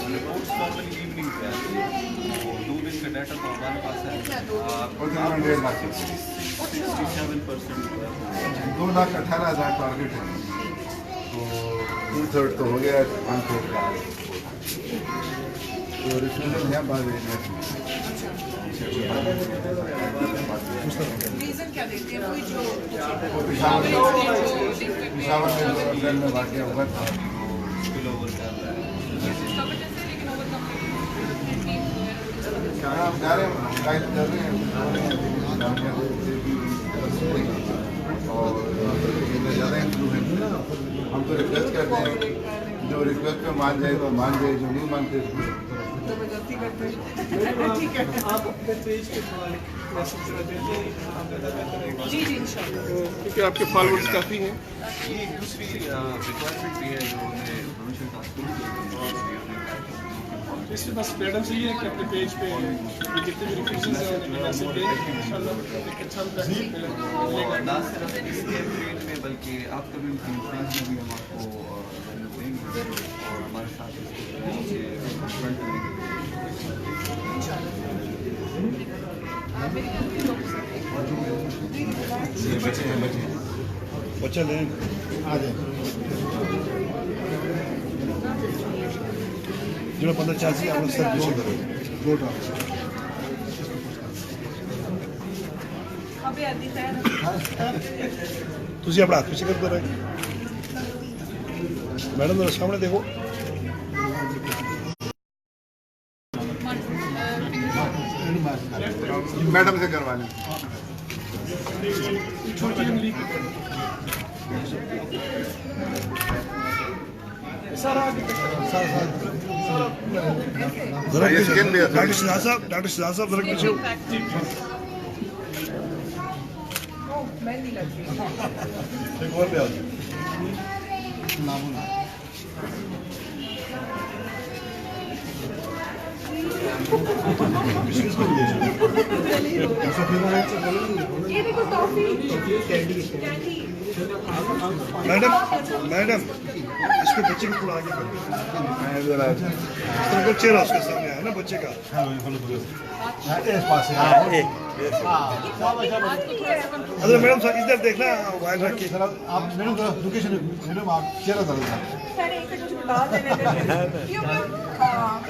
Reports normally evening पे आती है, तो 2 दिन का डाटा तो हमारे पास है। 67%। 2,18,000 टारगेट है, तो 2/3 तो हो गया, 1/3 का तो रिफ्यूजन है बाद में। रीजन क्या देते हैं? कोई जो पिशावर में लंदन में वाक़या हुआ था, स्पिल ओवर कर रहा है। हम जा रहे हैं, गाइड कर रहे हैं और ज़्यादा इंप्रूव है। हम तो रिक्वेस्ट करते हैं, जो रिक्वेस्ट पे मान जाए तो मान जाए, जो नहीं मानते जबरदस्ती करते हैं। ठीक है, आप अपने पेज पे मैसेज कर दीजिए, जी जी इंशाल्लाह। क्योंकि आपके फॉलोअर्स काफ़ी हैं। ये एक दूसरी रिक्वायरमेंट भी है जो हमने प्रोविजन टास्क फोर्स इसमें बस मैडम से ये है कि अपने पेज पे जितने भी रिफ्यूजन्स हैं उन्हें मैसेज दें, इंशाल्लाह एक अच्छा मिलेगा। ना सिर्फ इस कैंपेन में बल्कि अपकमिंग कैंपेन में भी हम आपको वैल्यू देंगे और हमारे साथ फ्रंट करेंगे। बच्चे लें आ जाए जो 15 आप सर पीछे करो वोट अभी आती है ਤੁਸੀਂ ਆਪਣਾ ਹੱਥ ਪਿੱਛੇ ਕਰਦੇ ਰਹੇ मैडम जरा सामने देखो। मैडम से करवा लें। डॉक्टर सिद्धार्थ साहब जरा पीछे। मेहंदी लग गई। एक और पे आ जाओ। ये देखो टॉफी कैंडी। मैडम इसको बच्चे को थोड़ा आगे करो। चेहरा उसके सामने है ना बच्चे का। अरे मैडम सर इधर देखना मोबाइल रख के। आप मैडम लोकेशन मैडम आप चेहरा डाल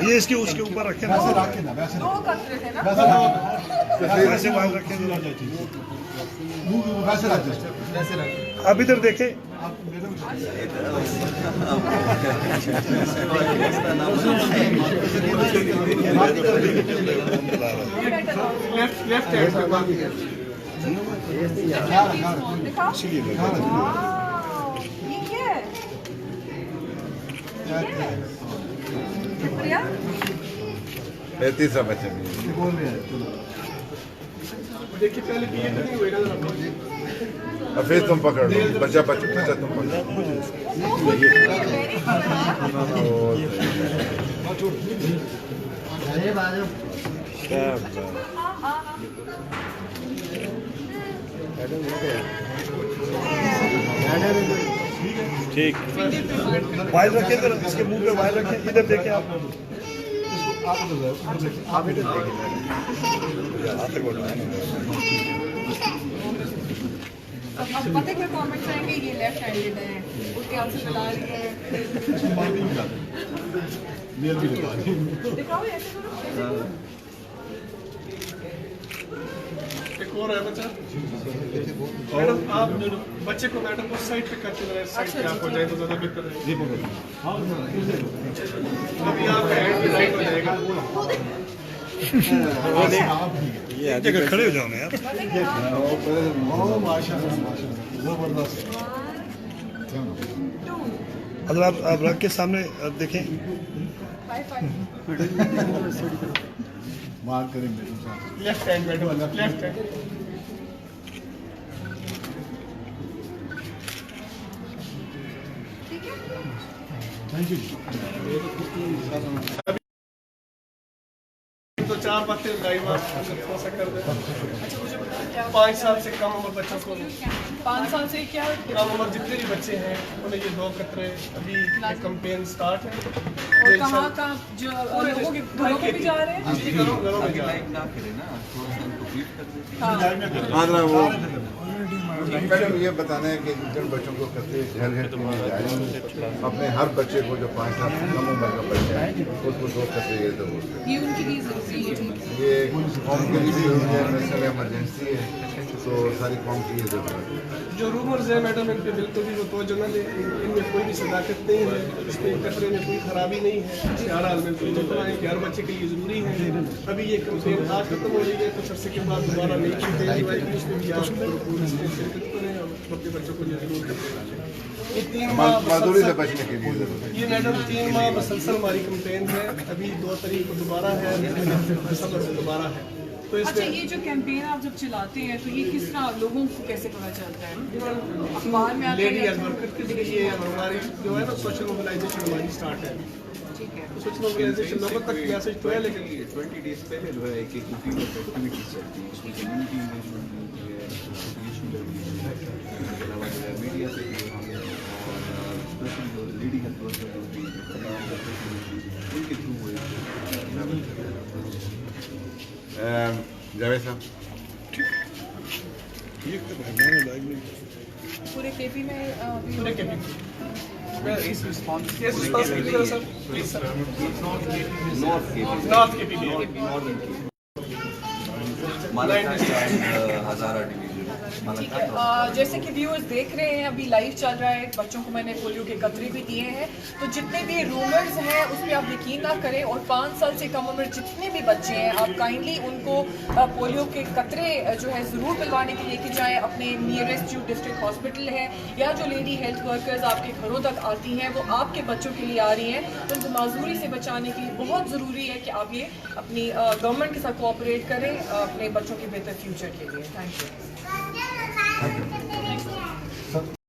ये इसके उसके ऊपर रखे ना। वैसे रखे ना वैसे वैसे मोबाइल रखे वैसे रख आप इधर देखें। लेफ्ट हैंड इसीलिए ये क्या है? प्रिया 33 बच्चे बोल रहे हैं। देखिए पहले पीए नहीं हुएगा अब फिर तुम पकड़ लो बच्चा तुम पकड़ ठीक। मोबाइल रखे इधर, इसके मुंह पे मोबाइल रखे, इधर देखें आप इधर अब पता क्या कमेंट्स आएंगे? ये लेफ्ट हैंडेड है, उसके हाथ से चला रही है। दिखाओ ऐसे करो। एक और है बच्चा। मैडम आप बच्चे को मैडम को साइड पे करके साइड पे आप हो जाए तो ज़्यादा बेहतर है। अभी आपका हैंड भी राइट हो जाएगा। ये जगह खड़े हो जाओ ना यार। अगर आप रख के सामने देखें मार्क करेंगे left hand madam left hand. Thank you. तो 4 बातें लाइव आप थोड़ा सा कर दें। अच्छा मुझे बताओ क्या 5 साल से कम उम्र बच्चों को, 5 साल से क्या कम उम्र जितने भी बच्चे हैं उन्हें ये 2 कतरे अभी कैंपेन स्टार्ट है। और कहाँ का जो लोगों के घरों में भी जा रहे हैं? जी घरों में ताकि जा रहे लाइव ना करें ना, थोड़ा सा उनको ब्रीफ कर देते हैं। हाँ हाँ वो मैडम ये बताना है कि जिन बच्चों को कतरे घर घर में जा रहे हैं, अपने हर बच्चे को जो 5 साल से कम उम्र का बच्चा है उसको 2 कतरे ये दो। ये उनके लिए ज़रूरी है। ये कौम के लिए जरूरी है, नेशनल इमरजेंसी है, तो सारी कौम की ये जरूरत है। जो रूमर्स है मैडम इन पे बिल्कुल भी वो तवज्जो न दें, इनमें कोई भी सदाकत नहीं है, इसमें कतरे में कोई खराबी नहीं है। हर हाल में कोई मतलब है कि हर बच्चे के लिए ज़रूरी है। अभी ये कैंपेन आज खत्म हो रही है, कुछ अर्से के बाद दोबारा नई कैंपेन इसमें भी आप शिरकत करें और अपने बच्चों को ये जरूर करें। ये 3 माह माधुरी से बचने के लिए जरूरत है। ये मैडम 3 माह मुसलसल हमारी कैंपेन है। अभी 2 तारीख को दोबारा है, दिसंबर से दोबारा है। तो अच्छा इसमें ये जो कैंपेन आप जब चलाते हैं तो ये किस तरह लोगों को कैसे पता चलता है? अखबार में आते लेडी हैं? एज वर्कर के लिए ये हमारी जो है ना सोशल मोबिलाइजेशन हमारी स्टार्ट है। ठीक है। सोशल मोबिलाइजेशन लोगों तक मैसेज तो है, लेकिन 20 डेज पहले जो है एक टीम ऑफ एक्टिविटीज चलती है, उसमें कम्युनिटी इंगेजमेंट मिलती है, एसोसिएशन मिलती है, इसके अलावा जो है मीडिया से भी हम और स्पेशली जो लेडी हेल्थ वर्कर होती है उनके थ्रू वो जावेद साहब पूरे केपी में अभी पूरे के इस रिस्पॉन्स Yes, response कीजिएगा सर, प्लीज सर। नॉर्थ के नॉर्थ के पीपी नॉर्दर्न के मालाकाट एंड हजारा डिवीजन ठीक मालाकाट है। जैसे कि व्यूअर्स देख रहे हैं अभी लाइव चल रहा है, बच्चों को मैंने पोलियो के कतरे भी दिए हैं। तो जितने भी रूमर्स हैं उस पर आप यकीन ना करें, और 5 साल से कम उम्र जितने भी बच्चे हैं आप काइंडली उनको पोलियो के कतरे जो है ज़रूर पिलवाने के लेके जाएं। अपने नियरेस्ट जो डिस्ट्रिक्ट हॉस्पिटल है या जो लेडी हेल्थ वर्कर्स आपके घरों तक आती हैं वो आपके बच्चों के लिए आ रही हैं, तो उनको माजूरी से बचाने के लिए बहुत ज़रूरी है कि आप ये अपनी गवर्नमेंट के साथ कोऑपरेट करें अपने बच्चों के बेहतर फ्यूचर के लिए। Thank you.